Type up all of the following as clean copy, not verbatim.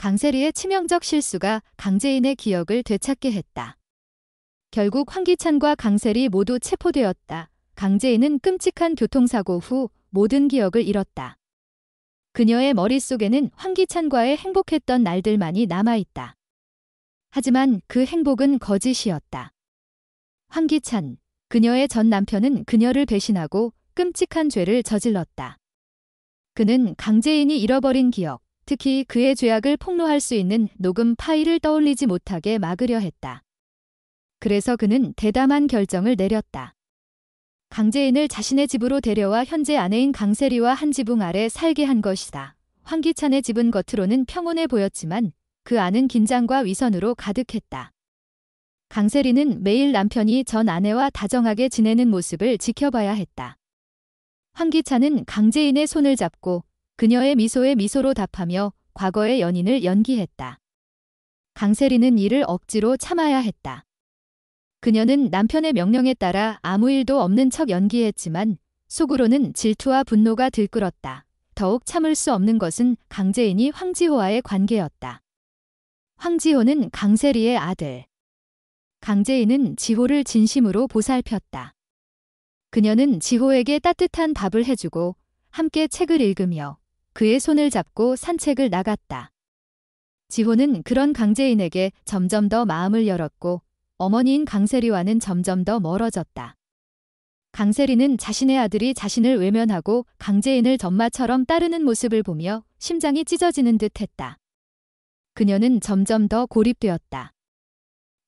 강세리의 치명적 실수가 강재인의 기억을 되찾게 했다. 결국 황기찬과 강세리 모두 체포되었다. 강재인은 끔찍한 교통사고 후 모든 기억을 잃었다. 그녀의 머릿속에는 황기찬과의 행복했던 날들만이 남아있다. 하지만 그 행복은 거짓이었다. 황기찬, 그녀의 전 남편은 그녀를 배신하고 끔찍한 죄를 저질렀다. 그는 강재인이 잃어버린 기억, 특히 그의 죄악을 폭로할 수 있는 녹음 파일을 떠올리지 못하게 막으려 했다. 그래서 그는 대담한 결정을 내렸다. 강재인을 자신의 집으로 데려와 현재 아내인 강세리와 한 지붕 아래 살게 한 것이다. 황기찬의 집은 겉으로는 평온해 보였지만 그 안은 긴장과 위선으로 가득했다. 강세리는 매일 남편이 전 아내와 다정하게 지내는 모습을 지켜봐야 했다. 황기찬은 강재인의 손을 잡고 그녀의 미소에 미소로 답하며 과거의 연인을 연기했다. 강세리는 이를 억지로 참아야 했다. 그녀는 남편의 명령에 따라 아무 일도 없는 척 연기했지만 속으로는 질투와 분노가 들끓었다. 더욱 참을 수 없는 것은 강재인이 황지호와의 관계였다. 황지호는 강세리의 아들. 강재인은 지호를 진심으로 보살폈다. 그녀는 지호에게 따뜻한 밥을 해주고 함께 책을 읽으며 그의 손을 잡고 산책을 나갔다. 지호는 그런 강재인에게 점점 더 마음을 열었고 어머니인 강세리와는 점점 더 멀어졌다. 강세리는 자신의 아들이 자신을 외면하고 강재인을 덤마처럼 따르는 모습을 보며 심장이 찢어지는 듯 했다. 그녀는 점점 더 고립되었다.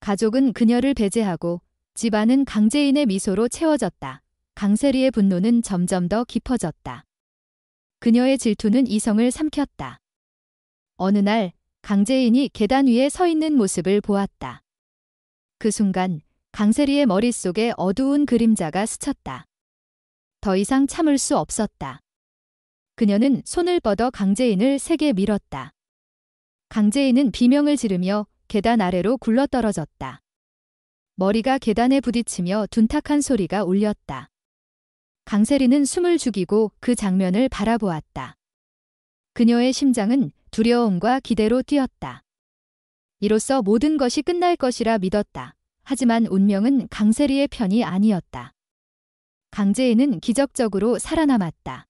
가족은 그녀를 배제하고 집안은 강재인의 미소로 채워졌다. 강세리의 분노는 점점 더 깊어졌다. 그녀의 질투는 이성을 삼켰다. 어느 날 강재인이 계단 위에 서 있는 모습을 보았다. 그 순간 강세리의 머릿속에 어두운 그림자가 스쳤다. 더 이상 참을 수 없었다. 그녀는 손을 뻗어 강재인을 세게 밀었다. 강재인은 비명을 지르며 계단 아래로 굴러떨어졌다. 머리가 계단에 부딪히며 둔탁한 소리가 울렸다. 강세리는 숨을 죽이고 그 장면을 바라보았다. 그녀의 심장은 두려움과 기대로 뛰었다. 이로써 모든 것이 끝날 것이라 믿었다. 하지만 운명은 강세리의 편이 아니었다. 강재인은 기적적으로 살아남았다.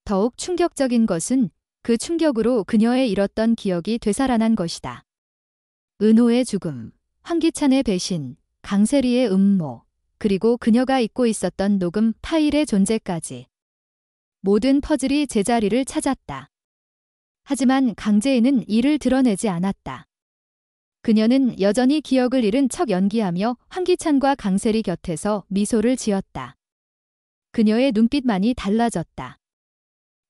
더욱 충격적인 것은 그 충격으로 그녀의 잃었던 기억이 되살아난 것이다. 은호의 죽음, 황기찬의 배신, 강세리의 음모, 그리고 그녀가 잊고 있었던 녹음 파일의 존재까지. 모든 퍼즐이 제자리를 찾았다. 하지만 강재인은 이를 드러내지 않았다. 그녀는 여전히 기억을 잃은 척 연기하며 황기찬과 강세리 곁에서 미소를 지었다. 그녀의 눈빛만이 달라졌다.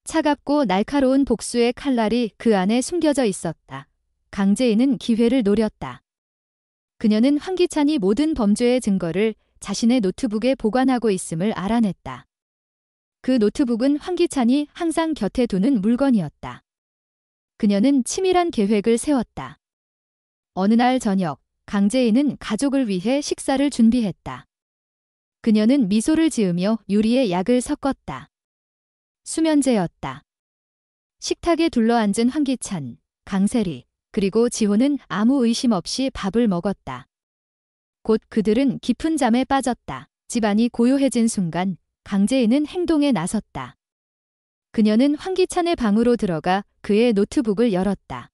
차갑고 날카로운 복수의 칼날이 그 안에 숨겨져 있었다. 강재인은 기회를 노렸다. 그녀는 황기찬이 모든 범죄의 증거를 자신의 노트북에 보관하고 있음을 알아냈다. 그 노트북은 황기찬이 항상 곁에 두는 물건이었다. 그녀는 치밀한 계획을 세웠다. 어느 날 저녁, 강재인은 가족을 위해 식사를 준비했다. 그녀는 미소를 지으며 유리에 약을 섞었다. 수면제였다. 식탁에 둘러앉은 황기찬, 강세리, 그리고 지호는 아무 의심 없이 밥을 먹었다. 곧 그들은 깊은 잠에 빠졌다. 집안이 고요해진 순간 강재인은 행동에 나섰다. 그녀는 황기찬의 방으로 들어가 그의 노트북을 열었다.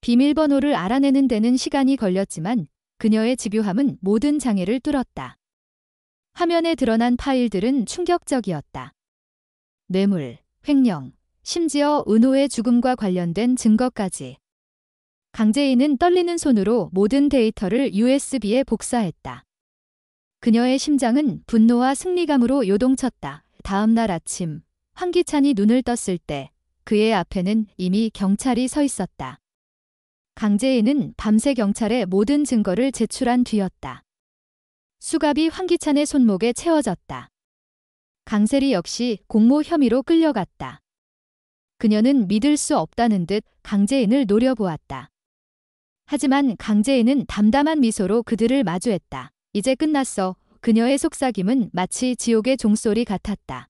비밀번호를 알아내는 데는 시간이 걸렸지만 그녀의 집요함은 모든 장애를 뚫었다. 화면에 드러난 파일들은 충격적이었다. 뇌물, 횡령, 심지어 은호의 죽음과 관련된 증거까지. 강재인은 떨리는 손으로 모든 데이터를 USB에 복사했다. 그녀의 심장은 분노와 승리감으로 요동쳤다. 다음 날 아침, 황기찬이 눈을 떴을 때 그의 앞에는 이미 경찰이 서 있었다. 강재인은 밤새 경찰에 모든 증거를 제출한 뒤였다. 수갑이 황기찬의 손목에 채워졌다. 강세리 역시 공모 혐의로 끌려갔다. 그녀는 믿을 수 없다는 듯 강재인을 노려보았다. 하지만 강재인은 담담한 미소로 그들을 마주했다. 이제 끝났어. 그녀의 속삭임은 마치 지옥의 종소리 같았다.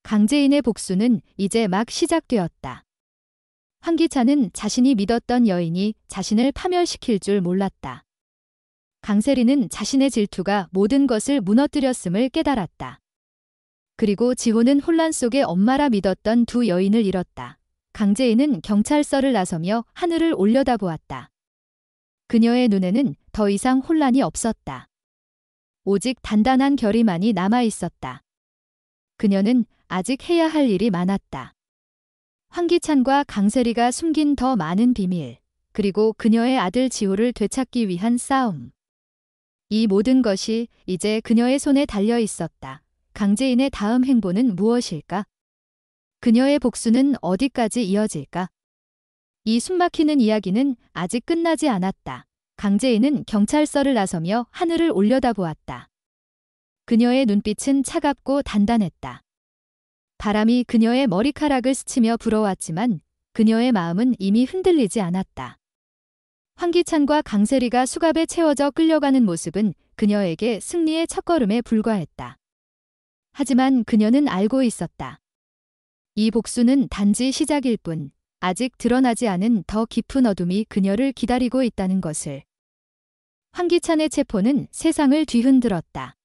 강재인의 복수는 이제 막 시작되었다. 황기찬은 자신이 믿었던 여인이 자신을 파멸시킬 줄 몰랐다. 강세리는 자신의 질투가 모든 것을 무너뜨렸음을 깨달았다. 그리고 지호는 혼란 속에 엄마라 믿었던 두 여인을 잃었다. 강재인은 경찰서를 나서며 하늘을 올려다보았다. 그녀의 눈에는 더 이상 혼란이 없었다. 오직 단단한 결의만이 남아있었다. 그녀는 아직 해야 할 일이 많았다. 황기찬과 강세리가 숨긴 더 많은 비밀, 그리고 그녀의 아들 지호를 되찾기 위한 싸움. 이 모든 것이 이제 그녀의 손에 달려 있었다. 강재인의 다음 행보는 무엇일까? 그녀의 복수는 어디까지 이어질까? 이 숨막히는 이야기는 아직 끝나지 않았다. 강재인은 경찰서를 나서며 하늘을 올려다보았다. 그녀의 눈빛은 차갑고 단단했다. 바람이 그녀의 머리카락을 스치며 불어왔지만 그녀의 마음은 이미 흔들리지 않았다. 황기찬과 강세리가 수갑에 채워져 끌려가는 모습은 그녀에게 승리의 첫걸음에 불과했다. 하지만 그녀는 알고 있었다. 이 복수는 단지 시작일 뿐, 아직 드러나지 않은 더 깊은 어둠이 그녀를 기다리고 있다는 것을. 황기찬의 체포는 세상을 뒤흔들었다.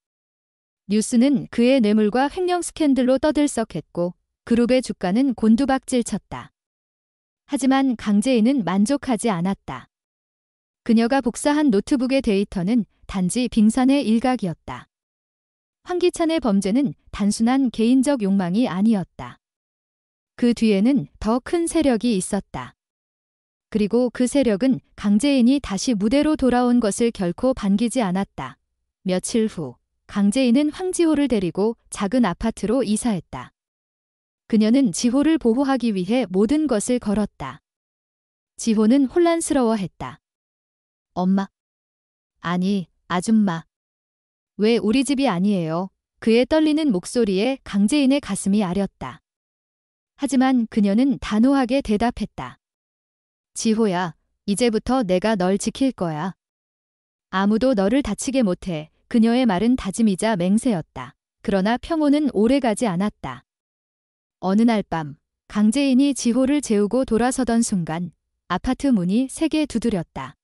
뉴스는 그의 뇌물과 횡령 스캔들로 떠들썩했고 그룹의 주가는 곤두박질 쳤다. 하지만 강재인은 만족하지 않았다. 그녀가 복사한 노트북의 데이터는 단지 빙산의 일각이었다. 황기찬의 범죄는 단순한 개인적 욕망이 아니었다. 그 뒤에는 더 큰 세력이 있었다. 그리고 그 세력은 강재인이 다시 무대로 돌아온 것을 결코 반기지 않았다. 며칠 후 강재인은 황지호를 데리고 작은 아파트로 이사했다. 그녀는 지호를 보호하기 위해 모든 것을 걸었다. 지호는 혼란스러워했다. 엄마. 아니, 아줌마. 왜 우리 집이 아니에요? 그의 떨리는 목소리에 강재인의 가슴이 아렸다. 하지만 그녀는 단호하게 대답했다. 지호야, 이제부터 내가 널 지킬 거야. 아무도 너를 다치게 못해. 그녀의 말은 다짐이자 맹세였다. 그러나 평온은 오래가지 않았다. 어느 날 밤, 강재인이 지호를 재우고 돌아서던 순간 아파트 문이 세게 두드렸다.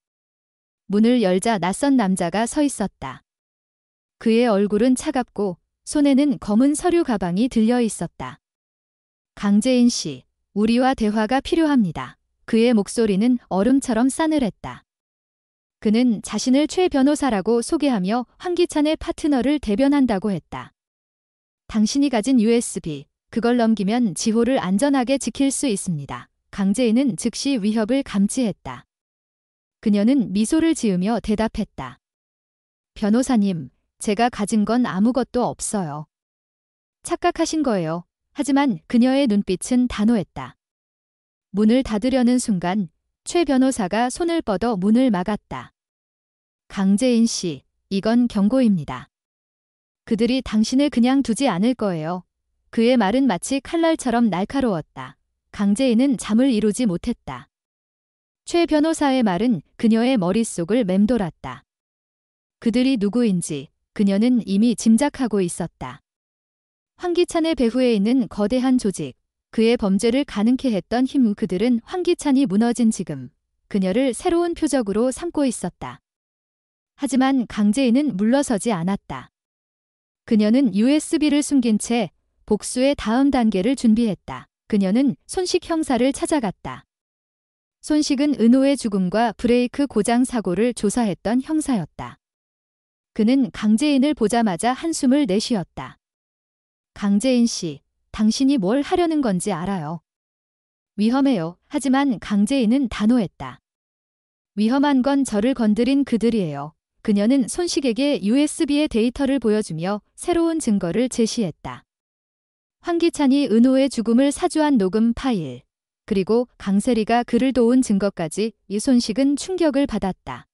문을 열자 낯선 남자가 서 있었다. 그의 얼굴은 차갑고 손에는 검은 서류 가방이 들려 있었다. 강재인 씨, 우리와 대화가 필요합니다. 그의 목소리는 얼음처럼 싸늘했다. 그는 자신을 최 변호사라고 소개하며 황기찬의 파트너를 대변한다고 했다. 당신이 가진 USB, 그걸 넘기면 지호를 안전하게 지킬 수 있습니다. 강재인은 즉시 위협을 감지했다. 그녀는 미소를 지으며 대답했다. 변호사님, 제가 가진 건 아무것도 없어요. 착각하신 거예요. 하지만 그녀의 눈빛은 단호했다. 문을 닫으려는 순간 최 변호사가 손을 뻗어 문을 막았다. 강재인 씨, 이건 경고입니다. 그들이 당신을 그냥 두지 않을 거예요. 그의 말은 마치 칼날처럼 날카로웠다. 강재인은 잠을 이루지 못했다. 최 변호사의 말은 그녀의 머릿속을 맴돌았다. 그들이 누구인지 그녀는 이미 짐작하고 있었다. 황기찬의 배후에 있는 거대한 조직, 그의 범죄를 가능케 했던 힘, 그들은 황기찬이 무너진 지금 그녀를 새로운 표적으로 삼고 있었다. 하지만 강재인은 물러서지 않았다. 그녀는 USB를 숨긴 채 복수의 다음 단계를 준비했다. 그녀는 손식 형사를 찾아갔다. 손식은 은호의 죽음과 브레이크 고장 사고를 조사했던 형사였다. 그는 강재인을 보자마자 한숨을 내쉬었다. 강재인 씨, 당신이 뭘 하려는 건지 알아요. 위험해요. 하지만 강재인은 단호했다. 위험한 건 저를 건드린 그들이에요. 그녀는 손식에게 USB의 데이터를 보여주며 새로운 증거를 제시했다. 황기찬이 은호의 죽음을 사주한 녹음 파일, 그리고 강세리가 그를 도운 증거까지. 이 손식은 충격을 받았다.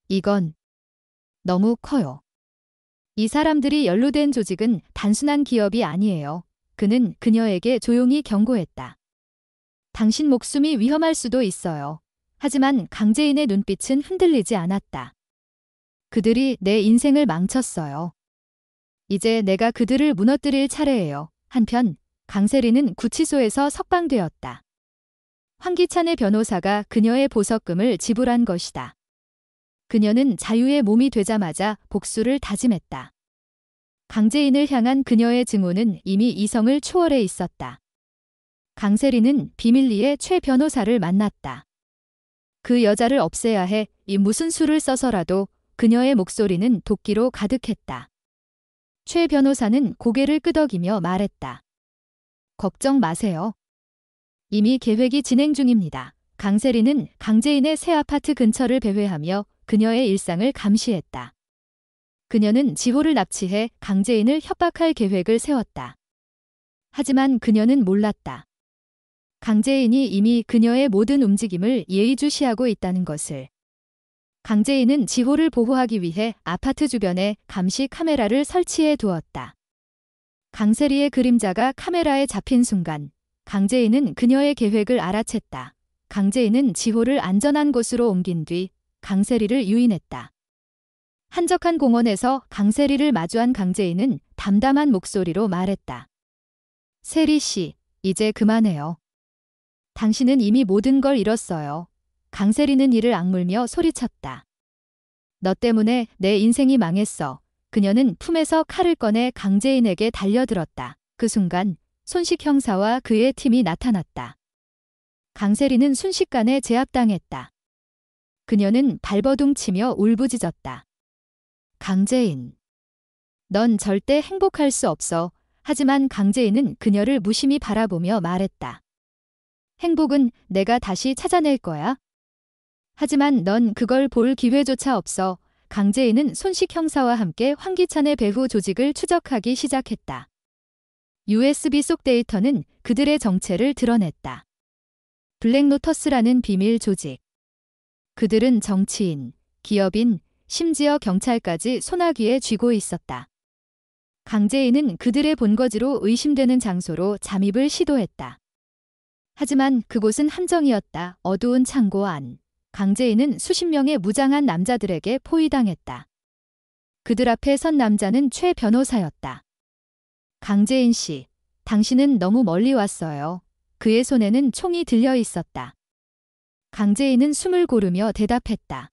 이건 너무 커요. 이 사람들이 연루된 조직은 단순한 기업이 아니에요. 그는 그녀에게 조용히 경고했다. 당신 목숨이 위험할 수도 있어요. 하지만 강재인의 눈빛은 흔들리지 않았다. 그들이 내 인생을 망쳤어요. 이제 내가 그들을 무너뜨릴 차례예요. 한편 강세리는 구치소에서 석방되었다. 황기찬의 변호사가 그녀의 보석금을 지불한 것이다. 그녀는 자유의 몸이 되자마자 복수를 다짐했다. 강재인을 향한 그녀의 증오는 이미 이성을 초월해 있었다. 강세리는 비밀리에 최 변호사를 만났다. 그 여자를 없애야 해. 이 무슨 수를 써서라도. 그녀의 목소리는 도끼로 가득했다. 최 변호사는 고개를 끄덕이며 말했다. 걱정 마세요. 이미 계획이 진행 중입니다. 강세리는 강재인의 새 아파트 근처를 배회하며 그녀의 일상을 감시했다. 그녀는 지호를 납치해 강재인을 협박할 계획을 세웠다. 하지만 그녀는 몰랐다. 강재인이 이미 그녀의 모든 움직임을 예의주시하고 있다는 것을. 강재인은 지호를 보호하기 위해 아파트 주변에 감시 카메라를 설치해 두었다. 강세리의 그림자가 카메라에 잡힌 순간 강재인은 그녀의 계획을 알아챘다. 강재인은 지호를 안전한 곳으로 옮긴 뒤 강세리를 유인했다. 한적한 공원에서 강세리를 마주한 강재인은 담담한 목소리로 말했다. 세리 씨, 이제 그만해요. 당신은 이미 모든 걸 잃었어요. 강세리는 이를 악물며 소리쳤다. 너 때문에 내 인생이 망했어. 그녀는 품에서 칼을 꺼내 강재인에게 달려들었다. 그 순간 손식 형사와 그의 팀이 나타났다. 강세리는 순식간에 제압당했다. 그녀는 발버둥치며 울부짖었다. 강재인. 넌 절대 행복할 수 없어. 하지만 강재인은 그녀를 무심히 바라보며 말했다. 행복은 내가 다시 찾아낼 거야. 하지만 넌 그걸 볼 기회조차 없어. 강재인은 손식 형사와 함께 황기찬의 배후 조직을 추적하기 시작했다. USB 속 데이터는 그들의 정체를 드러냈다. 블랙로터스라는 비밀 조직. 그들은 정치인, 기업인, 심지어 경찰까지 소나귀에 쥐고 있었다. 강재인은 그들의 본거지로 의심되는 장소로 잠입을 시도했다. 하지만 그곳은 함정이었다. 어두운 창고 안. 강재인은 수십 명의 무장한 남자들에게 포위당했다. 그들 앞에 선 남자는 최 변호사였다. 강재인 씨, 당신은 너무 멀리 왔어요. 그의 손에는 총이 들려 있었다. 강재인은 숨을 고르며 대답했다.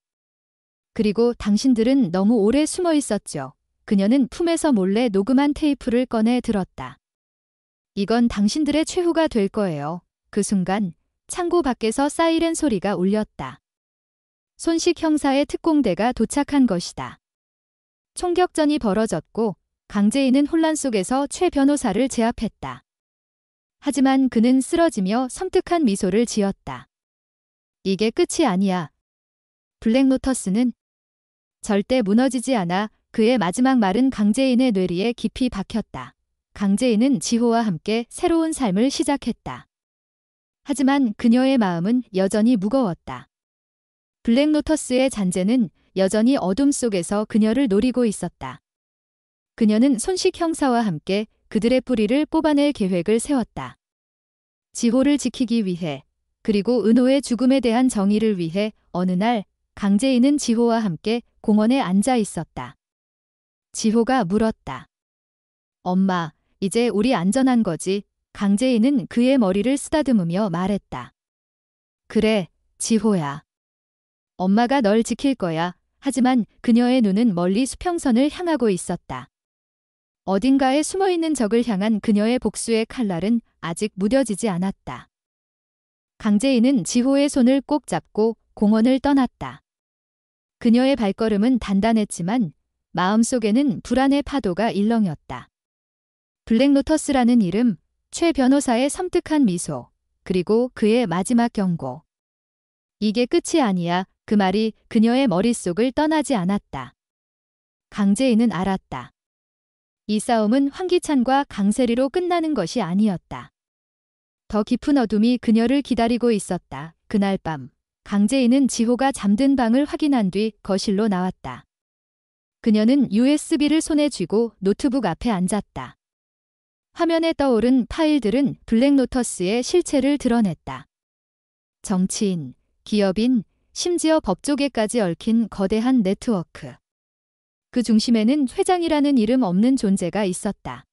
그리고 당신들은 너무 오래 숨어 있었죠. 그녀는 품에서 몰래 녹음한 테이프를 꺼내 들었다. 이건 당신들의 최후가 될 거예요. 그 순간 창고 밖에서 사이렌 소리가 울렸다. 손식 형사의 특공대가 도착한 것이다. 총격전이 벌어졌고 강재인은 혼란 속에서 최 변호사를 제압했다. 하지만 그는 쓰러지며 섬뜩한 미소를 지었다. 이게 끝이 아니야. 블랙로터스는 절대 무너지지 않아. 그의 마지막 말은 강재인의 뇌리에 깊이 박혔다. 강재인은 지호와 함께 새로운 삶을 시작했다. 하지만 그녀의 마음은 여전히 무거웠다. 블랙로터스의 잔재는 여전히 어둠 속에서 그녀를 노리고 있었다. 그녀는 손식 형사와 함께 그들의 뿌리를 뽑아낼 계획을 세웠다. 지호를 지키기 위해, 그리고 은호의 죽음에 대한 정의를 위해 어느 날 강재인은 지호와 함께 공원에 앉아 있었다. 지호가 물었다. 엄마, 이제 우리 안전한 거지? 강재인은 그의 머리를 쓰다듬으며 말했다. 그래, 지호야. 엄마가 널 지킬 거야. 하지만 그녀의 눈은 멀리 수평선을 향하고 있었다. 어딘가에 숨어있는 적을 향한 그녀의 복수의 칼날은 아직 무뎌지지 않았다. 강재인은 지호의 손을 꼭 잡고 공원을 떠났다. 그녀의 발걸음은 단단했지만 마음속에는 불안의 파도가 일렁였다. 블랙로터스라는 이름, 최 변호사의 섬뜩한 미소, 그리고 그의 마지막 경고. 이게 끝이 아니야. 그 말이 그녀의 머릿속을 떠나지 않았다. 강재인은 알았다. 이 싸움은 황기찬과 강세리로 끝나는 것이 아니었다. 더 깊은 어둠이 그녀를 기다리고 있었다. 그날 밤, 강재인은 지호가 잠든 방을 확인한 뒤 거실로 나왔다. 그녀는 USB를 손에 쥐고 노트북 앞에 앉았다. 화면에 떠오른 파일들은 블랙로터스의 실체를 드러냈다. 정치인, 기업인, 심지어 법조계까지 얽힌 거대한 네트워크. 그 중심에는 회장이라는 이름 없는 존재가 있었다.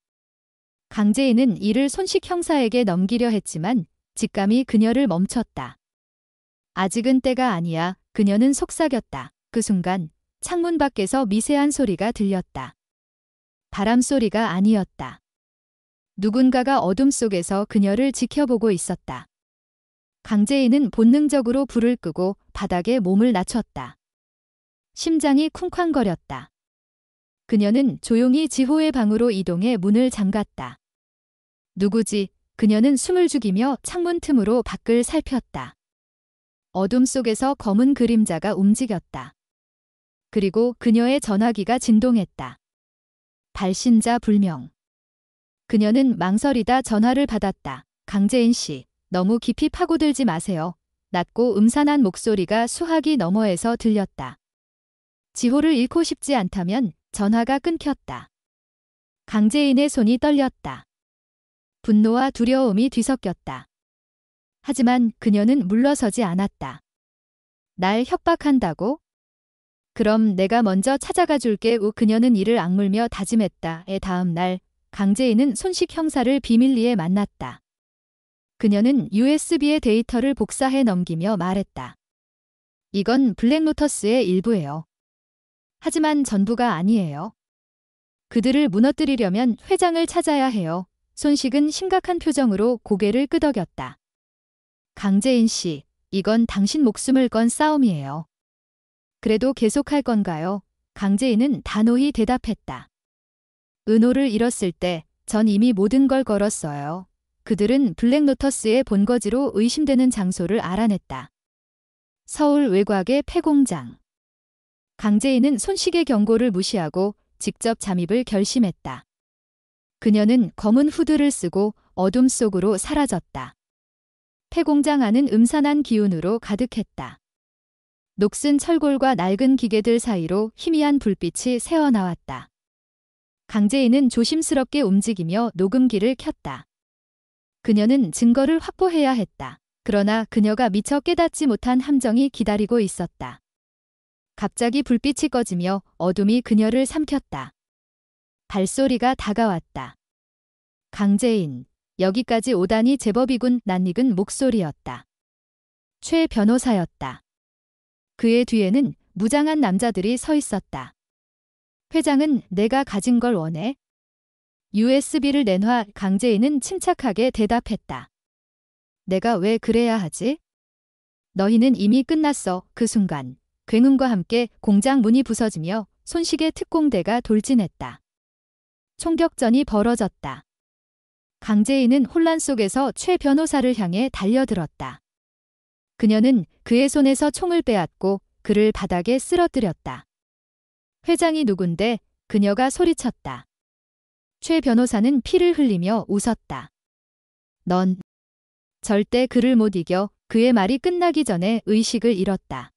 강재인은 이를 손식 형사에게 넘기려 했지만 직감이 그녀를 멈췄다. 아직은 때가 아니야. 그녀는 속삭였다. 그 순간 창문 밖에서 미세한 소리가 들렸다. 바람 소리가 아니었다. 누군가가 어둠 속에서 그녀를 지켜보고 있었다. 강재인은 본능적으로 불을 끄고 바닥에 몸을 낮췄다. 심장이 쿵쾅거렸다. 그녀는 조용히 지호의 방으로 이동해 문을 잠갔다. 누구지? 그녀는 숨을 죽이며 창문 틈으로 밖을 살폈다. 어둠 속에서 검은 그림자가 움직였다. 그리고 그녀의 전화기가 진동했다. 발신자 불명. 그녀는 망설이다 전화를 받았다. 강재인 씨, 너무 깊이 파고들지 마세요. 낮고 음산한 목소리가 수화기 너머에서 들렸다. 지호를 잃고 싶지 않다면 전화가 끊겼다. 강재인의 손이 떨렸다. 분노와 두려움이 뒤섞였다. 하지만 그녀는 물러서지 않았다. 날 협박한다고? 그럼 내가 먼저 찾아가 줄게. 그녀는 이를 악물며 다짐했다. 다음 날 강재인은 손식 형사를 비밀리에 만났다. 그녀는 USB의 데이터를 복사해 넘기며 말했다. 이건 블랙로터스의 일부예요. 하지만 전부가 아니에요. 그들을 무너뜨리려면 회장을 찾아야 해요. 손식은 심각한 표정으로 고개를 끄덕였다. 강재인 씨, 이건 당신 목숨을 건 싸움이에요. 그래도 계속할 건가요? 강재인은 단호히 대답했다. 은호를 잃었을 때 전 이미 모든 걸 걸었어요. 그들은 블랙로터스의 본거지로 의심되는 장소를 알아냈다. 서울 외곽의 폐공장. 강재인은 손식의 경고를 무시하고 직접 잠입을 결심했다. 그녀는 검은 후드를 쓰고 어둠 속으로 사라졌다. 폐공장 안은 음산한 기운으로 가득했다. 녹슨 철골과 낡은 기계들 사이로 희미한 불빛이 새어나왔다. 강재인은 조심스럽게 움직이며 녹음기를 켰다. 그녀는 증거를 확보해야 했다. 그러나 그녀가 미처 깨닫지 못한 함정이 기다리고 있었다. 갑자기 불빛이 꺼지며 어둠이 그녀를 삼켰다. 발소리가 다가왔다. 강재인, 여기까지 오다니 제법이군. 낯익은 목소리였다. 최 변호사였다. 그의 뒤에는 무장한 남자들이 서 있었다. 회장은 내가 가진 걸 원해? USB를 내놔. 강재인은 침착하게 대답했다. 내가 왜 그래야 하지? 너희는 이미 끝났어. 그 순간 굉음과 함께 공장 문이 부서지며 손식의 특공대가 돌진했다. 총격전이 벌어졌다. 강재인은 혼란 속에서 최 변호사를 향해 달려들었다. 그녀는 그의 손에서 총을 빼앗고 그를 바닥에 쓰러뜨렸다. 회장이 누군데? 그녀가 소리쳤다. 최 변호사는 피를 흘리며 웃었다. 넌 절대 그를 못 이겨. 그의 말이 끝나기 전에 의식을 잃었다.